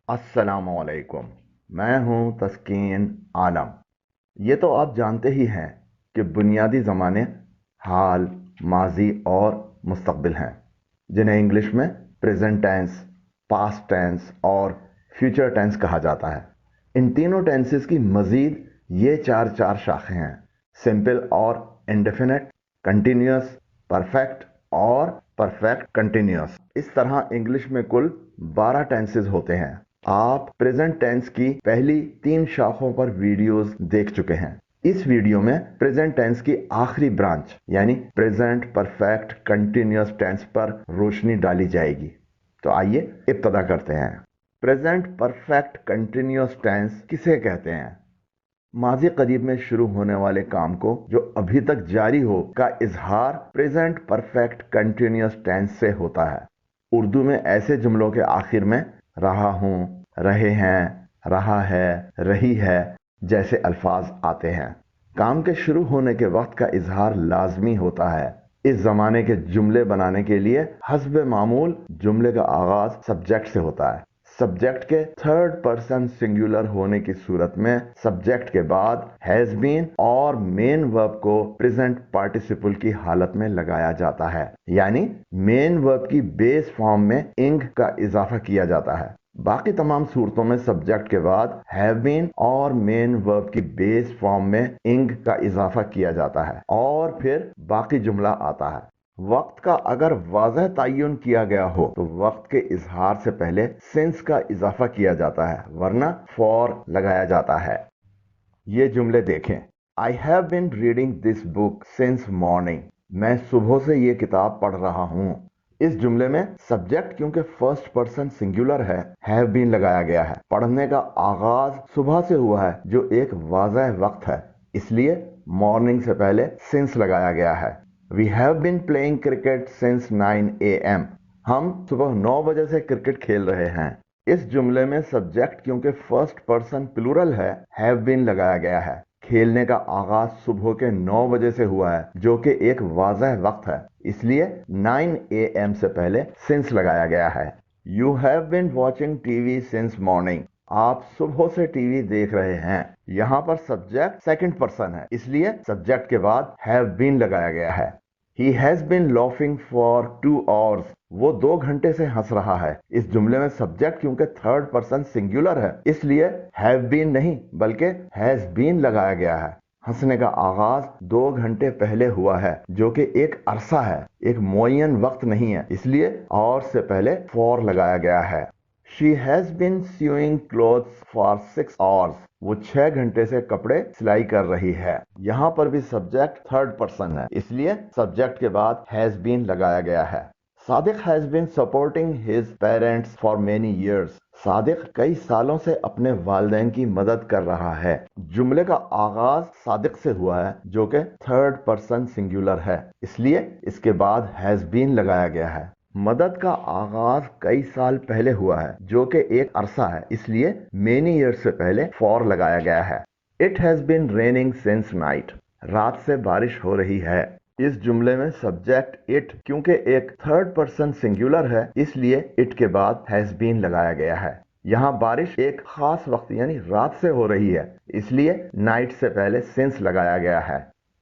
अस्सलाम वालेकुम। मैं हूं तस्कीन आलम। ये तो आप जानते ही हैं कि बुनियादी ज़माने हाल, माजी और मुस्तकबिल हैं, जिन्हें इंग्लिश में प्रेजेंट टेंस, पास्ट टेंस और फ्यूचर टेंस कहा जाता है। इन तीनों टेंसेस की मजीद ये चार चार शाखें हैं: सिंपल और इंडेफिनिट, कंटिन्यूअस, परफेक्ट और परफेक्ट कंटिन्यूअस। इस तरह इंग्लिश में कुल 12 टेंसेस होते हैं। आप प्रेजेंट टेंस की पहली 3 शाखों पर वीडियोस देख चुके हैं। इस वीडियो में प्रेजेंट टेंस की आखिरी ब्रांच यानी प्रेजेंट परफेक्ट कंटिन्यूअस टेंस पर रोशनी डाली जाएगी। तो आइए इब्तदा करते हैं। प्रेजेंट परफेक्ट कंटिन्यूअस टेंस किसे कहते हैं? माजी करीब में शुरू होने वाले काम को जो अभी तक जारी हो का इजहार प्रेजेंट परफेक्ट कंटिन्यूअस टेंस से होता है। उर्दू में ऐसे जुमलों के आखिर में रहा हूं, रहे हैं, रहा है, रही है जैसे अल्फाज आते हैं। काम के शुरू होने के वक्त का इजहार लाजमी होता है। इस जमाने के जुमले बनाने के लिए हस्ब मामूल जुमले का आगाज सब्जेक्ट से होता है। सब्जेक्ट के थर्ड पर्सन सिंगुलर होने की सूरत में सब्जेक्ट के बाद हैज बीन और मेन वर्ब को प्रेजेंट पार्टिसिपल की हालत में लगाया जाता है, यानी मेन वर्ब की बेस फॉर्म में इंग का इजाफा किया जाता है। बाकी तमाम सूरतों में सब्जेक्ट के बाद हैव बीन और मेन वर्ब की बेस फॉर्म में इंग का इजाफा किया जाता है और फिर बाकी जुमला आता है। वक्त का अगर वाज़ह तयन किया गया हो तो वक्त के इजहार से पहले सिंस का इजाफा किया जाता है, वरना फॉर लगाया जाता है। ये जुमले देखें। I have been reading this book since morning. मैं सुबह से ये किताब पढ़ रहा हूं। इस जुमले में सब्जेक्ट क्योंकि फर्स्ट पर्सन सिंगुलर है, हैव बीन लगाया गया है। पढ़ने का आगाज सुबह से हुआ है जो एक वाज़ह वक्त है, इसलिए मॉर्निंग से पहले सिंस लगाया गया है। We have been playing cricket since 9 AM। हम सुबह 9 बजे से क्रिकेट खेल रहे हैं। इस जुमले में सब्जेक्ट क्योंकि फर्स्ट पर्सन प्लूरल है, हैव बीन लगाया गया है। खेलने का आगाज सुबह के 9 बजे से हुआ है जो कि एक वाज़ह वक्त है, इसलिए 9 AM से पहले सिंस लगाया गया है। You have been watching TV since morning. आप सुबह से टीवी देख रहे हैं। यहां पर सब्जेक्ट सेकंड पर्सन है, इसलिए सब्जेक्ट के बाद हैव बीन लगाया गया है। He has been laughing for 2 hours। वो 2 घंटे से हंस रहा है। इस जुमले में सब्जेक्ट क्योंकि थर्ड पर्सन सिंगुलर है, इसलिए हैव बीन नहीं बल्कि हैज बीन लगाया गया है। हंसने का आगाज 2 घंटे पहले हुआ है जो कि एक अरसा है, एक मुअय्यन वक्त नहीं है, इसलिए और से पहले फॉर लगाया गया है। She has been sewing clothes for 6 hours। वो 6 घंटे से कपड़े सिलाई कर रही है। यहाँ पर भी सब्जेक्ट थर्ड पर्सन है, इसलिए सब्जेक्ट के बाद हैज बीन लगाया गया है। Sadiq has been supporting his parents for many years. Sadiq कई सालों से अपने वालिदैन की मदद कर रहा है। जुमले का आगाज सादिक से हुआ है जो कि थर्ड पर्सन सिंगुलर है, इसलिए इसके बाद हैज बीन लगाया गया है। मदद का आगाज कई साल पहले हुआ है जो कि एक अरसा है, इसलिए मेनी ईयर्स से पहले फॉर लगाया गया है। It has been raining since night. रात से बारिश हो रही है। इस जुमले में सब्जेक्ट इट क्योंकि एक थर्ड पर्सन सिंगुलर है, इसलिए इट के बाद हैज बीन लगाया गया है। यहाँ बारिश एक खास वक्त यानी रात से हो रही है, इसलिए नाइट से पहले सिंस लगाया गया है।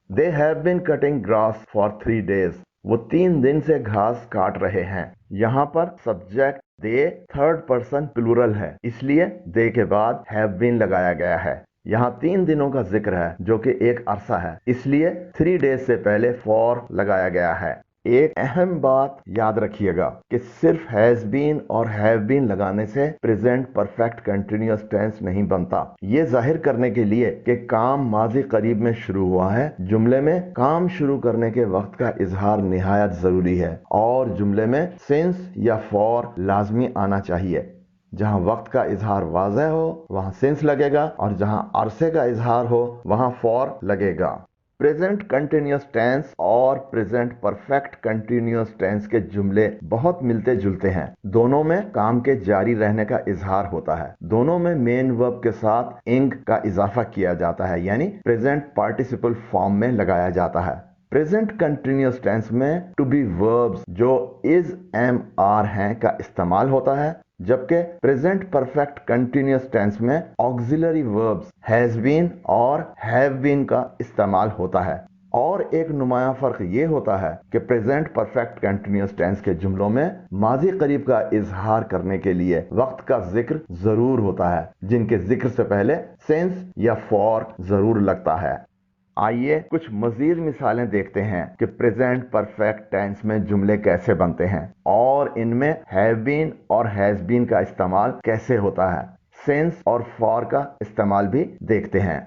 They have been cutting grass for 3 days। वो 3 दिन से घास काट रहे हैं। यहाँ पर subject they third person plural है, इसलिए दे के बाद हैव बीन लगाया गया है। यहाँ 3 दिनों का जिक्र है जो कि एक अरसा है, इसलिए 3 days से पहले फॉर लगाया गया है। एक अहम बात याद रखिएगा कि सिर्फ हैज बीन और हैव बीन लगाने से प्रेजेंट परफेक्ट कंटिन्यूअस टेंस नहीं बनता। ये जाहिर करने के लिए कि काम माजी करीब में शुरू हुआ है, जुमले में काम शुरू करने के वक्त का इजहार निहायत जरूरी है और जुमले में सिंस या फॉर लाजमी आना चाहिए। जहां वक्त का इजहार वाज़ह हो वहां सिंस लगेगा और जहां अरसे का इजहार हो वहां फॉर लगेगा। प्रेजेंट कंटिन्यूअस टेंस और प्रेजेंट परफेक्ट कंटिन्यूअस टेंस के जुमले बहुत मिलते जुलते हैं। दोनों में काम के जारी रहने का इजहार होता है। दोनों में मेन वर्ब के साथ इंग का इजाफा किया जाता है, यानी प्रेजेंट पार्टिसिपल फॉर्म में लगाया जाता है। प्रेजेंट कंटिन्यूअस टेंस में टू बी वर्ब्स जो इज एम आर हैं का इस्तेमाल होता है, जबकि प्रेजेंट परफेक्ट कंटिन्यूअस टेंस में ऑक्सिलरी वर्ब्स हैज बीन और हैव बीन का इस्तेमाल होता है। और एक नुमाया फर्क ये होता है कि प्रेजेंट परफेक्ट कंटिन्यूअस टेंस के जुमलों में माजी करीब का इजहार करने के लिए वक्त का जिक्र जरूर होता है, जिनके जिक्र से पहले सिंस या फॉर जरूर लगता है। आइए कुछ मजीद मिसालें देखते हैं कि प्रेजेंट परफेक्ट टेंस में जुमले कैसे बनते हैं और इनमें हैव बीन और हैज बीन का इस्तेमाल कैसे होता है। सिंस और फॉर का इस्तेमाल भी देखते हैं।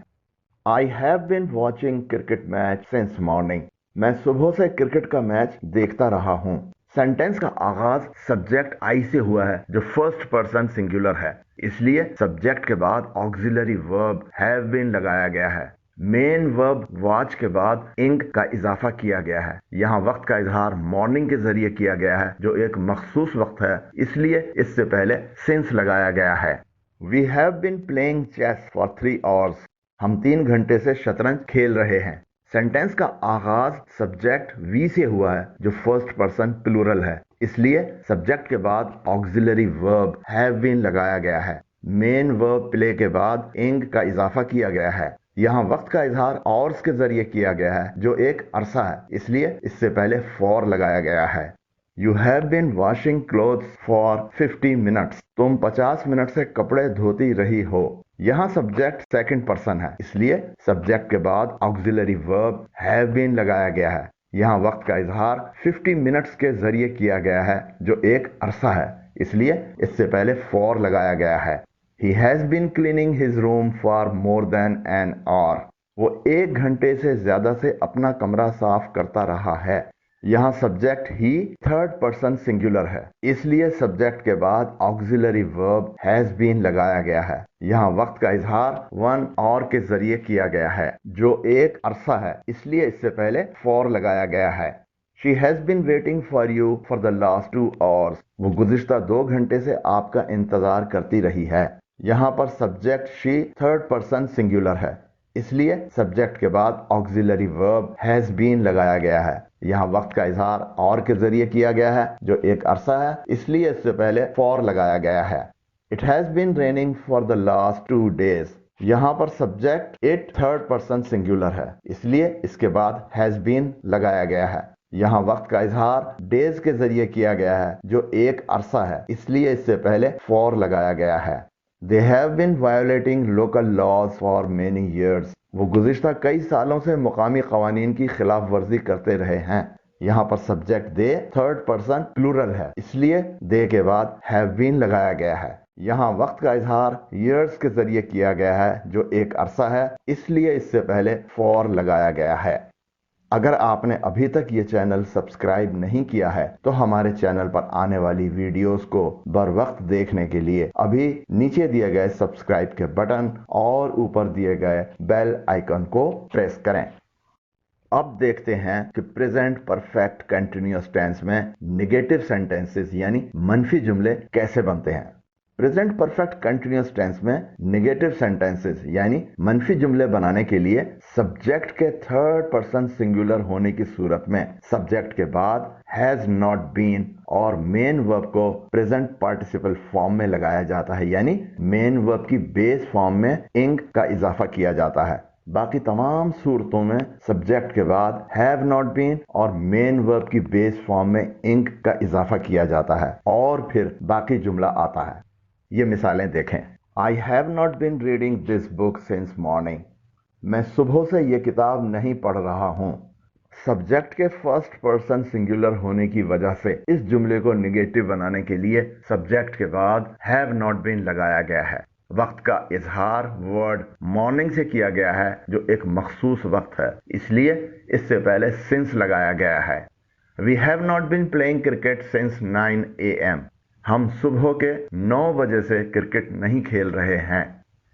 I have been watching cricket match since morning. मैं सुबह से क्रिकेट का मैच देखता रहा हूँ। सेंटेंस का आगाज सब्जेक्ट आई से हुआ है जो फर्स्ट पर्सन सिंगुलर है, इसलिए सब्जेक्ट के बाद ऑक्सिलरी वर्ब हैव बीन लगाया गया है। मेन वर्ब वॉच के बाद इंग का इजाफा किया गया है। यहाँ वक्त का इजहार मॉर्निंग के जरिए किया गया है जो एक मखसूस वक्त है, इसलिए इससे पहले सिंस लगाया गया है। We have been playing chess for 3 hours. हम 3 घंटे से शतरंज खेल रहे हैं। सेंटेंस का आगाज सब्जेक्ट वी से हुआ है जो फर्स्ट पर्सन प्लूरल है, इसलिए सब्जेक्ट के बाद ऑक्सिलरी वर्ब हैव बीन लगाया गया है। मेन वर्ब प्ले के बाद इंग का इजाफा किया गया है। यहाँ वक्त का इजहार ऑर्स के जरिए किया गया है जो एक अरसा है, इसलिए इससे पहले फॉर लगाया गया है। You have been washing clothes for 50 minutes. तुम 50 मिनट से कपड़े धोती रही हो। यहाँ सब्जेक्ट सेकंड पर्सन है, इसलिए सब्जेक्ट के बाद ऑक्सिलरी वर्ब हैव बीन लगाया गया है। यहाँ वक्त का इजहार 50 मिनट्स के जरिए किया गया है जो एक अरसा है, इसलिए इससे पहले फॉर लगाया गया है। He has been cleaning his room for more than an hour. वो 1 घंटे से ज्यादा से अपना कमरा साफ करता रहा है। यहाँ सब्जेक्ट ही थर्ड पर्सन सिंगुलर है, इसलिए सब्जेक्ट के बाद ऑक्सिलरी वर्ब हैज बीन लगाया गया है। यहाँ वक्त का इजहार 1 hour के जरिए किया गया है जो एक अरसा है, इसलिए इससे पहले फॉर लगाया गया है। She has been waiting for you for the last 2 hours. वो गुज़िश्ता 2 घंटे से आपका इंतजार करती रही है। यहाँ पर subject she third person singular है, इसलिए सब्जेक्ट के बाद ऑक्सिलरी वर्ब हैज बीन लगाया गया है। यहाँ वक्त का इजहार और के जरिए किया गया है जो एक अरसा है, इसलिए इससे पहले फॉर लगाया गया है। It has been raining for the last 2 days. यहाँ पर subject it third person singular है, इसलिए इसके बाद हैज बीन लगाया गया है। यहाँ वक्त का इजहार डेज के जरिए किया गया है जो एक अरसा है, इसलिए इससे पहले फॉर लगाया गया है। They have been violating local laws for many years. वो गुज़िश्ता कई सालों से मुकामी कवानीन की खिलाफ वर्जी करते रहे हैं। यहाँ पर subject they third person plural है, इसलिए दे के बाद हैव बीन लगाया गया है। यहाँ वक्त का इजहार years के जरिए किया गया है जो एक अरसा है, इसलिए इससे पहले फॉर लगाया गया है। अगर आपने अभी तक ये चैनल सब्सक्राइब नहीं किया है तो हमारे चैनल पर आने वाली वीडियोस को बर वक्त देखने के लिए अभी नीचे दिए गए सब्सक्राइब के बटन और ऊपर दिए गए बेल आइकन को प्रेस करें। अब देखते हैं कि प्रेजेंट परफेक्ट कंटिन्यूअस टेंस में नेगेटिव सेंटेंसेस यानी मनफी जुमले कैसे बनते हैं। प्रेजेंट परफेक्ट कंटिन्यूअस टेंस में नेगेटिव सेंटेंसेस यानी मनफी जुमले बनाने के लिए सब्जेक्ट के थर्ड पर्सन सिंगुलर होने की सूरत में सब्जेक्ट के बाद हैज नॉट बीन और मेन वर्ब को प्रेजेंट पार्टिसिपल फॉर्म में लगाया जाता है, यानी मेन वर्ब की बेस फॉर्म में इंग का इजाफा किया जाता है। बाकी तमाम सूरतों में सब्जेक्ट के बाद हैव नॉट बीन और मेन वर्ब की बेस फॉर्म में इंग का इजाफा किया जाता है और फिर बाकी जुमला आता है। ये मिसालें देखें। I have not been reading this book since morning. मैं सुबह से ये किताब नहीं पढ़ रहा हूँ। सब्जेक्ट के फर्स्ट पर्सन सिंगुलर होने की वजह से इस जुमले को निगेटिव बनाने के लिए सब्जेक्ट के बाद हैव नॉट बीन लगाया गया है। वक्त का इजहार वर्ड मॉर्निंग से किया गया है जो एक मखसूस वक्त है, इसलिए इससे पहले सिंस लगाया गया है। We have not been playing cricket since 9 AM। हम सुबह के 9 बजे से क्रिकेट नहीं खेल रहे हैं।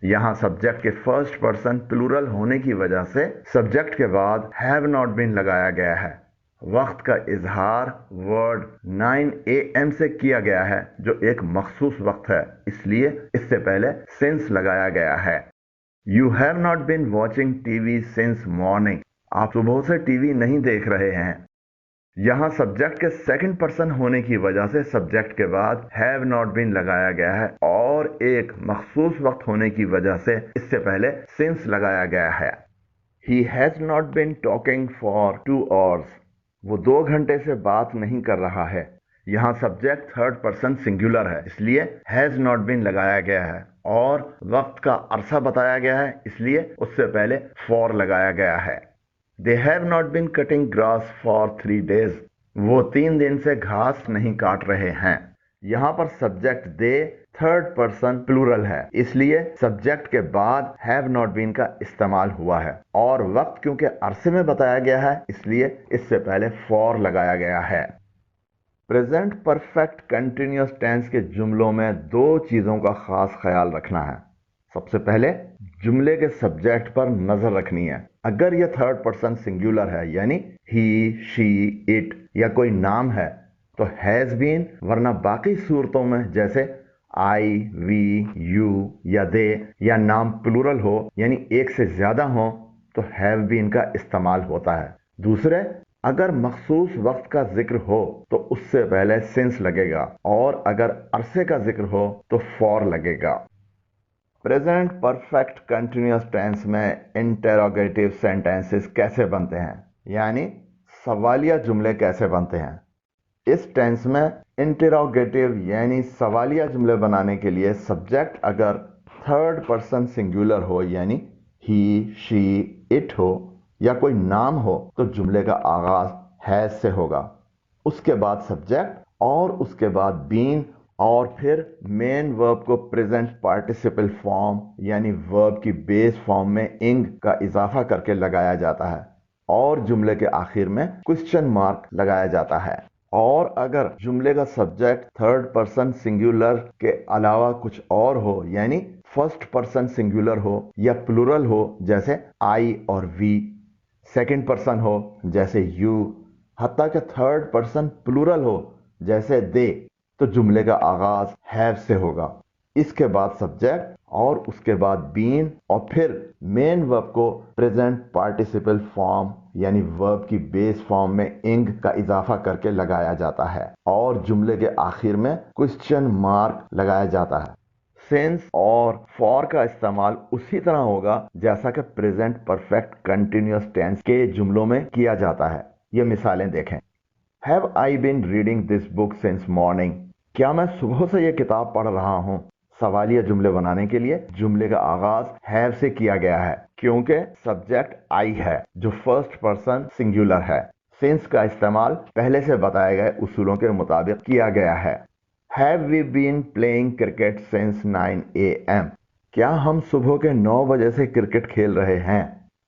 यहाँ सब्जेक्ट के फर्स्ट पर्सन प्लूरल होने की वजह से सब्जेक्ट के बाद हैव नॉट बीन लगाया गया है। वक्त का इजहार वर्ड 9 AM से किया गया है जो एक मखसूस वक्त है, इसलिए इससे पहले सिंस लगाया गया है। You have not been watching TV since morning. आप सुबह से टीवी नहीं देख रहे हैं। یہاں سبجیکٹ کے سیکنڈ پرسن ہونے کی وجہ سے سبجیکٹ کے بعد ہیو ناٹ بین لگایا گیا ہے اور ایک مخصوص وقت ہونے کی وجہ سے اس سے پہلے سنس لگایا گیا ہے. He has not been talking for 2 hours. وہ 2 گھنٹے سے بات نہیں کر رہا ہے. یہاں سبجیکٹ تھرڈ پرسن سنگولر ہے اس لیے has not been لگایا گیا ہے اور وقت کا عرصہ بتایا گیا ہے اس لیے اس سے پہلے for لگایا گیا ہے. They have not been cutting grass for 3 days. وہ 3 دن سے گھاس نہیں کاٹ رہے ہیں. یہاں پر سبجیکٹ دے تھرڈ پرسن پلورل ہے اس لیے سبجیکٹ کے بعد ہیو ناٹ بین کا استعمال ہوا ہے اور وقت کیونکہ عرصے میں بتایا گیا ہے اس لیے اس سے پہلے فور لگایا گیا ہے. پریزنٹ پرفیکٹ کنٹینیوس ٹینس کے جملوں میں 2 چیزوں کا خاص خیال رکھنا ہے. سب سے پہلے جملے کے سبجیکٹ پر نظر رکھنی ہے. اگر یہ تھرڈ پرسن سنگولر ہے یعنی ہی شی اٹ یا کوئی نام ہے تو ہیز بین، ورنہ باقی صورتوں میں جیسے آئی وی یو یا دے یا نام پلورل ہو یعنی ایک سے زیادہ ہوں تو ہیو بین کا استعمال ہوتا ہے. دوسرے، اگر مخصوص وقت کا ذکر ہو تو اس سے پہلے سنس لگے گا اور اگر عرصے کا ذکر ہو تو فور لگے گا. پریزنٹ پرفیکٹ کنٹینیوس ٹینس میں انٹروگیٹو سینٹینسز کیسے بنتے ہیں یعنی سوالیہ جملے کیسے بنتے ہیں. اس ٹینس میں انٹروگیٹو یعنی سوالیہ جملے بنانے کے لیے سبجیکٹ اگر تھرڈ پرسن سنگولر ہو یعنی ہی شی اٹ ہو یا کوئی نام ہو تو جملے کا آغاز ہیز سے ہوگا، اس کے بعد سبجیکٹ اور اس کے بعد بین اور پھر مین ورب کو پریزنٹ پارٹیسپل فارم یعنی ورب کی بیس فارم میں انگ کا اضافہ کر کے لگایا جاتا ہے اور جملے کے آخر میں کوسچن مارک لگایا جاتا ہے. اور اگر جملے کا سبجیکٹ تھرڈ پرسن سنگولر کے علاوہ کچھ اور ہو یعنی فرسٹ پرسن سنگولر ہو یا پلورل ہو جیسے آئی اور وی، سیکنڈ پرسن ہو جیسے یو، حتیٰ کہ تھرڈ پرسن پلورل ہو جیسے دے تو جملے کا آغاز ہیو سے ہوگا، اس کے بعد سبجیکٹ اور اس کے بعد بین اور پھر مین ورب کو پریزنٹ پارٹیسپل فارم یعنی ورب کی بیس فارم میں انگ کا اضافہ کر کے لگایا جاتا ہے اور جملے کے آخر میں کوسچن مارک لگایا جاتا ہے. سنس اور فار کا استعمال اسی طرح ہوگا جیسا کہ پریزنٹ پرفیکٹ کنٹینیوس ٹینس کے جملوں میں کیا جاتا ہے. یہ مثالیں دیکھیں. Have I been reading this book since morning. کیا میں صبح سے یہ کتاب پڑھ رہا ہوں؟ سوالیہ جملے بنانے کے لیے جملے کا آغاز ہیو سے کیا گیا ہے کیونکہ سبجیکٹ آئی ہے جو فرسٹ پرسن سنگولر ہے. سنس کا استعمال پہلے سے بتائے گئے اصولوں کے مطابق کیا گیا ہے. Have we been playing cricket since 9 a.m.? کیا ہم صبح کے 9 بجے سے کرکٹ کھیل رہے ہیں؟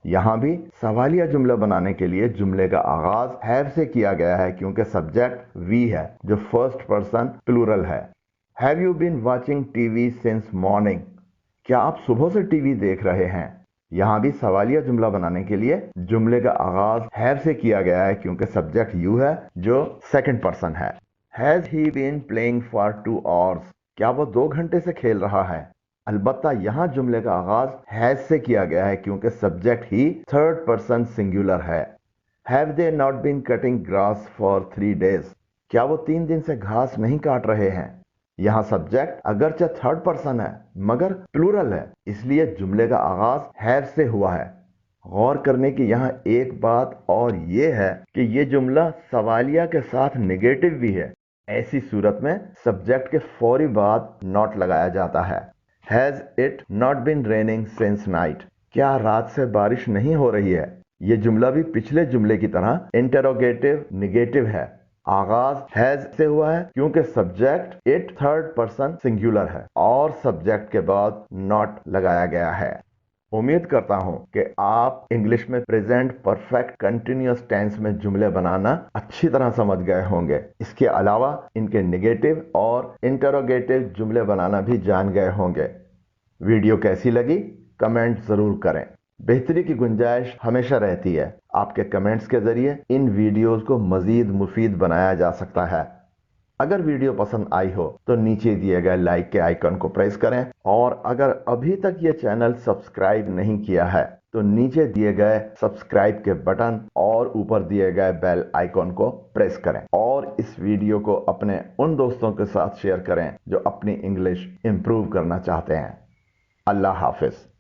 یہاں بھی سوالیہ جملہ بنانے کے لیے جملے کا آغاز have سے کیا گیا ہے کیونکہ سبجیکٹ we ہے جو فرسٹ پرسن پلورل ہے. Have you been watching TV since morning? کیا آپ صبح سے ٹی وی دیکھ رہے ہیں؟ یہاں بھی سوالیہ جملہ بنانے کے لیے جملے کا آغاز have سے کیا گیا ہے کیونکہ سبجیکٹ you ہے جو سیکنڈ پرسن ہے. Has he been playing for 2 hours? کیا وہ 2 گھنٹے سے کھیل رہا ہے؟ البتہ یہاں جملے کا آغاز has سے کیا گیا ہے کیونکہ سبجیکٹ ہی تھرڈ پرسن سنگولر ہے. Have they not been cutting grass for 3 days? کیا وہ 3 دن سے گھاس نہیں کاٹ رہے ہیں؟ یہاں سبجیکٹ اگرچہ تھرڈ پرسن ہے مگر پلورل ہے اس لیے جملے کا آغاز have سے ہوا ہے. غور کرنے کی یہاں ایک بات اور یہ ہے کہ یہ جملہ سوالیہ کے ساتھ نگیٹو بھی ہے. ایسی صورت میں سبجیکٹ کے فوری بعد ناٹ لگایا جاتا ہے. Has it not been raining since night? کیا رات سے بارش نہیں ہو رہی ہے؟ یہ جملہ بھی پچھلے جملے کی طرح انٹروگیٹو نگیٹو ہے. آغاز has سے ہوا ہے کیونکہ subject it third person singular ہے اور سبجیکٹ کے بعد ناٹ لگایا گیا ہے. امید کرتا ہوں کہ آپ انگلش میں پریزنٹ پرفیکٹ کنٹینیوس ٹینس میں جملے بنانا اچھی طرح سمجھ گئے ہوں گے. اس کے علاوہ ان کے نگیٹو اور انٹروگیٹو جملے بنانا بھی جان گئے ہوں گے. ویڈیو کیسی لگی کمنٹ ضرور کریں. بہتری کی گنجائش ہمیشہ رہتی ہے. آپ کے کمنٹس کے ذریعے ان ویڈیوز کو مزید مفید بنایا جا سکتا ہے. اگر ویڈیو پسند آئی ہو تو نیچے دیے گئے لائک کے آئیکن کو پریس کریں اور اگر ابھی تک یہ چینل سبسکرائب نہیں کیا ہے تو نیچے دیے گئے سبسکرائب کے بٹن اور اوپر دیے گئے بیل آئیکن کو پریس کریں اور اس ویڈیو کو اپنے ان دوستوں کے ساتھ شیئر کریں جو اپنی انگلش امپروو کرنا چاہتے ہیں۔ اللہ حافظ۔